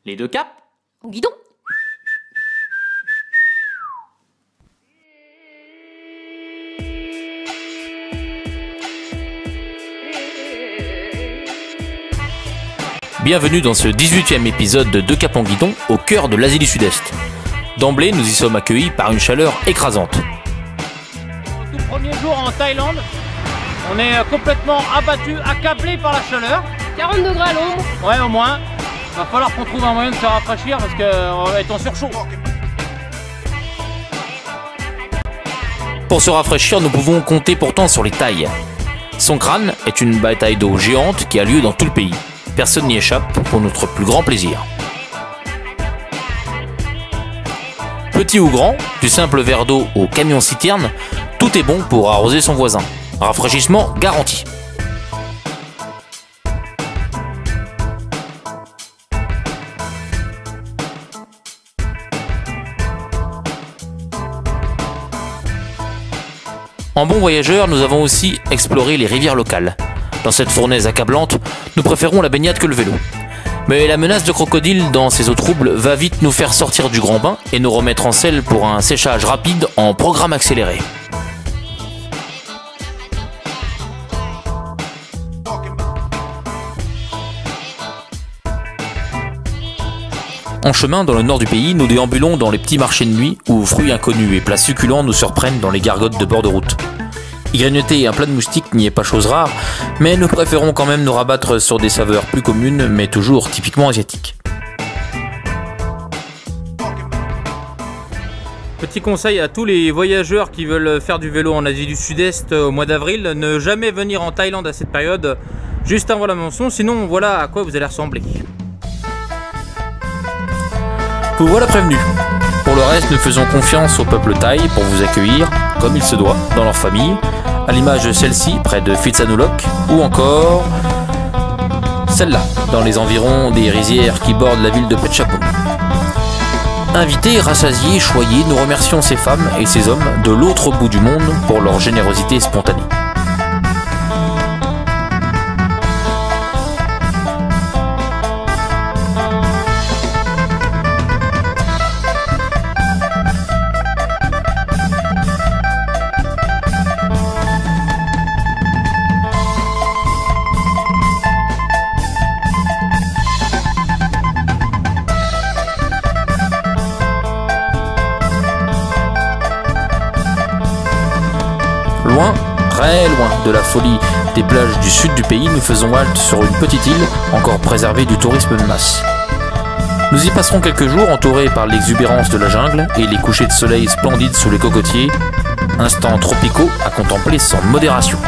Les deux caps Au guidon. Bienvenue dans ce 18e épisode de Deux Caps en Guidon au cœur de l'Asie du Sud-Est. D'emblée, nous y sommes accueillis par une chaleur écrasante. Tout premier jour en Thaïlande, on est complètement abattu, accablé par la chaleur. 40 degrés à l'ombre. Ouais, au moins. Va falloir qu'on trouve un moyen de se rafraîchir parce qu'on va être en surchaud. Pour se rafraîchir, nous pouvons compter pourtant sur les Thaïs. Songkran est une bataille d'eau géante qui a lieu dans tout le pays. Personne n'y échappe pour notre plus grand plaisir. Petit ou grand, du simple verre d'eau au camion-citerne, tout est bon pour arroser son voisin. Rafraîchissement garanti. En bon voyageur, nous avons aussi exploré les rivières locales. Dans cette fournaise accablante, nous préférons la baignade que le vélo. Mais la menace de crocodile dans ces eaux troubles va vite nous faire sortir du grand bain et nous remettre en selle pour un séchage rapide en programme accéléré. En chemin dans le nord du pays, nous déambulons dans les petits marchés de nuit où fruits inconnus et plats succulents nous surprennent dans les gargotes de bord de route. Y grignoter un plat de moustique n'y est pas chose rare, mais nous préférons quand même nous rabattre sur des saveurs plus communes, mais toujours typiquement asiatiques. Petit conseil à tous les voyageurs qui veulent faire du vélo en Asie du Sud-Est au mois d'avril, ne jamais venir en Thaïlande à cette période, juste avant la monson, sinon voilà à quoi vous allez ressembler. Vous voilà prévenu. Pour le reste, nous faisons confiance au peuple thaï pour vous accueillir, comme il se doit, dans leur famille, à l'image de celle-ci, près de Phitsanulok, ou encore celle-là, dans les environs des rizières qui bordent la ville de Phetchabun. Invités, rassasiés, choyés, nous remercions ces femmes et ces hommes de l'autre bout du monde pour leur générosité spontanée. Loin, très loin de la folie des plages du sud du pays, nous faisons halte sur une petite île encore préservée du tourisme de masse. Nous y passerons quelques jours entourés par l'exubérance de la jungle et les couchers de soleil splendides sous les cocotiers, instants tropicaux à contempler sans modération.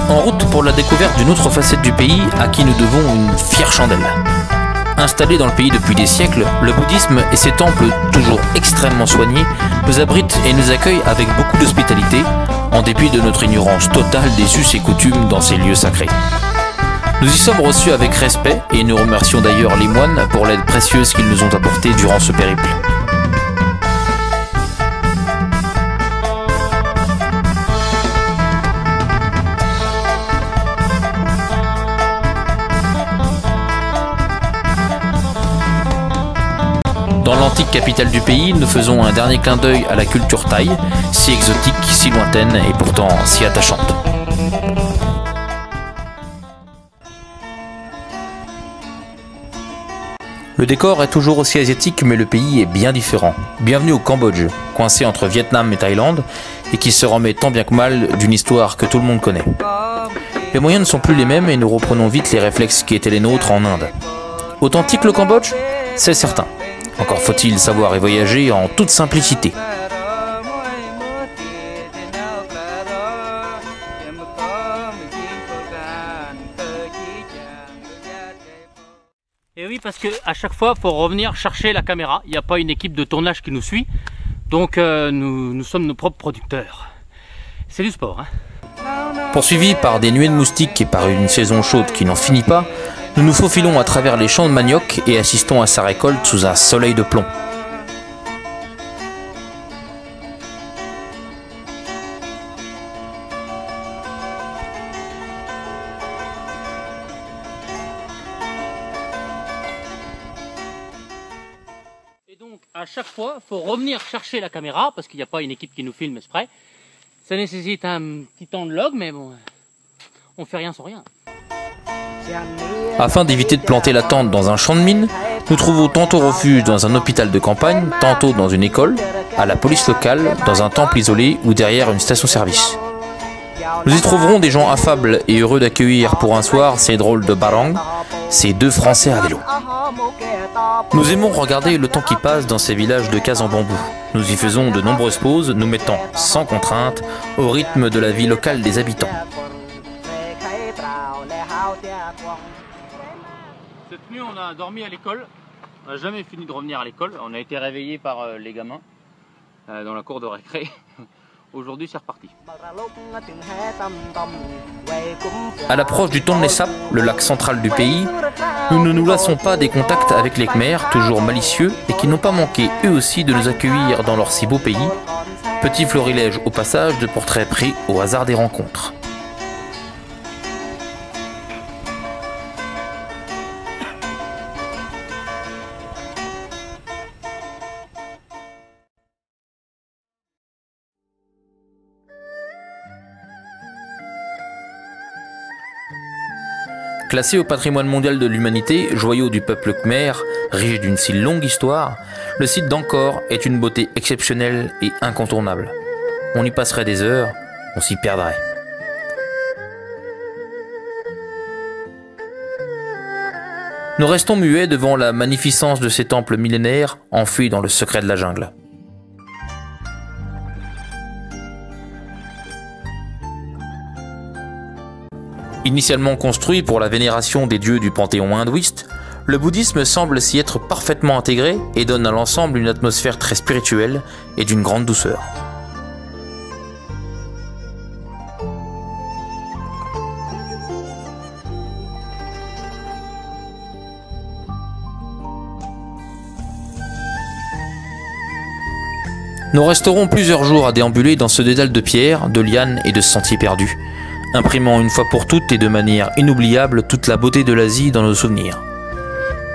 En route pour la découverte d'une autre facette du pays à qui nous devons une fière chandelle. Installé dans le pays depuis des siècles, le bouddhisme et ses temples toujours extrêmement soignés nous abritent et nous accueillent avec beaucoup d'hospitalité, en dépit de notre ignorance totale des us et coutumes dans ces lieux sacrés. Nous y sommes reçus avec respect et nous remercions d'ailleurs les moines pour l'aide précieuse qu'ils nous ont apportée durant ce périple. Dans l'antique capitale du pays, nous faisons un dernier clin d'œil à la culture thaï, si exotique, si lointaine et pourtant si attachante. Le décor est toujours aussi asiatique, mais le pays est bien différent. Bienvenue au Cambodge, coincé entre Vietnam et Thaïlande, et qui se remet tant bien que mal d'une histoire que tout le monde connaît. Les moyens ne sont plus les mêmes et nous reprenons vite les réflexes qui étaient les nôtres en Inde. Authentique le Cambodge ? C'est certain. Encore faut-il savoir y voyager en toute simplicité. Et oui, parce que à chaque fois, il faut revenir chercher la caméra. Il n'y a pas une équipe de tournage qui nous suit. Donc nous sommes nos propres producteurs. C'est du sport, hein. Poursuivis par des nuées de moustiques et par une saison chaude qui n'en finit pas, Nous nous faufilons à travers les champs de manioc et assistons à sa récolte sous un soleil de plomb. Et donc à chaque fois, il faut revenir chercher la caméra parce qu'il n'y a pas une équipe qui nous filme exprès. Ça nécessite un petit temps de log, mais bon, on fait rien sans rien. Afin d'éviter de planter la tente dans un champ de mine, nous trouvons tantôt refuge dans un hôpital de campagne, tantôt dans une école, à la police locale, dans un temple isolé ou derrière une station-service. Nous y trouverons des gens affables et heureux d'accueillir pour un soir ces drôles de barang, ces deux Français à vélo. Nous aimons regarder le temps qui passe dans ces villages de cases en bambou. Nous y faisons de nombreuses pauses, nous mettant sans contrainte au rythme de la vie locale des habitants. Cette nuit, on a dormi à l'école. On n'a jamais fini de revenir à l'école. On a été réveillés par les gamins dans la cour de récré. Aujourd'hui, c'est reparti. À l'approche du Tonlé Sap, le lac central du pays, nous ne nous lassons pas des contacts avec les Khmers, toujours malicieux et qui n'ont pas manqué eux aussi de nous accueillir dans leur si beau pays. Petit florilège au passage de portraits pris au hasard des rencontres. Classé au patrimoine mondial de l'humanité, joyau du peuple khmer, riche d'une si longue histoire, le site d'Angkor est une beauté exceptionnelle et incontournable. On y passerait des heures, on s'y perdrait. Nous restons muets devant la magnificence de ces temples millénaires enfuis dans le secret de la jungle. Initialement construit pour la vénération des dieux du panthéon hindouiste, le bouddhisme semble s'y être parfaitement intégré et donne à l'ensemble une atmosphère très spirituelle et d'une grande douceur. Nous resterons plusieurs jours à déambuler dans ce dédale de pierres, de lianes et de sentiers perdus, imprimant une fois pour toutes et de manière inoubliable toute la beauté de l'Asie dans nos souvenirs.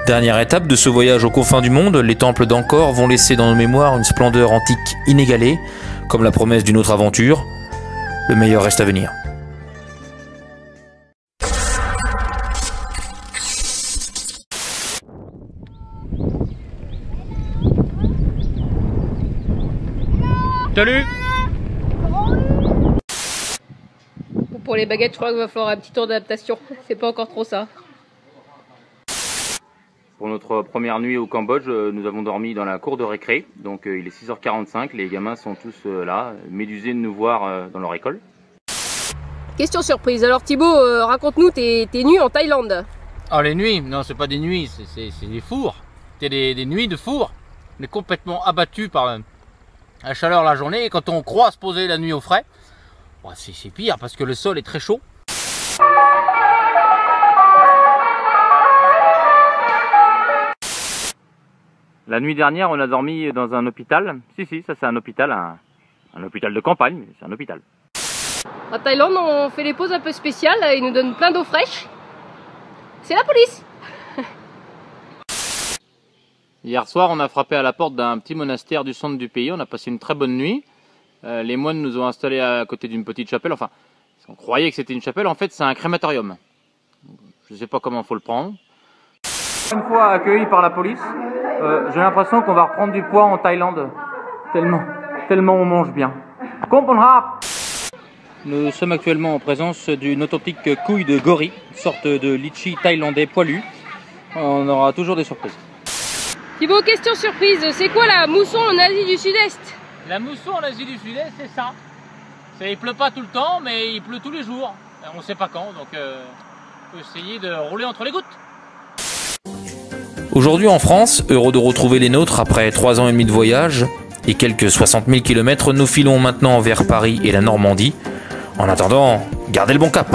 Dernière étape de ce voyage aux confins du monde, les temples d'Angkor vont laisser dans nos mémoires une splendeur antique inégalée, comme la promesse d'une autre aventure. Le meilleur reste à venir. Salut! Pour les baguettes, je crois qu'il va falloir un petit tour d'adaptation. C'est pas encore trop ça. Pour notre première nuit au Cambodge, nous avons dormi dans la cour de récré. Donc il est 6h45, les gamins sont tous là, médusés de nous voir dans leur école. Question surprise. Alors Thibaut, raconte-nous tes nuits en Thaïlande. Ah, les nuits? Non, c'est pas des nuits, c'est des fours. C'est des nuits de four. On est complètement abattus par la chaleur la journée. Et quand on croit se poser la nuit au frais, bah, c'est pire parce que le sol est très chaud. La nuit dernière, on a dormi dans un hôpital. Si, ça c'est un hôpital, un hôpital de campagne, mais c'est un hôpital. En Thaïlande, on fait des pauses un peu spéciales. Ils nous donnent plein d'eau fraîche. C'est la police. Hier soir, on a frappé à la porte d'un petit monastère du centre du pays. On a passé une très bonne nuit. Les moines nous ont installés à côté d'une petite chapelle. Enfin, on croyait que c'était une chapelle. En fait, c'est un crématorium. Je ne sais pas comment il faut le prendre. Une fois accueilli par la police, j'ai l'impression qu'on va reprendre du poids en Thaïlande. Tellement on mange bien. Nous sommes actuellement en présence d'une authentique couille de gorille, une sorte de litchi thaïlandais poilu. On aura toujours des surprises. Thibaut, question surprise. C'est quoi la mousson en Asie du Sud-Est? La mousson en Asie du Sud-Est, c'est ça. Il pleut pas tout le temps, mais il pleut tous les jours. On ne sait pas quand, donc on peut essayer de rouler entre les gouttes. Aujourd'hui en France, heureux de retrouver les nôtres après 3 ans et demi de voyage et quelques 60 000 km, nous filons maintenant vers Paris et la Normandie. En attendant, gardez le bon cap.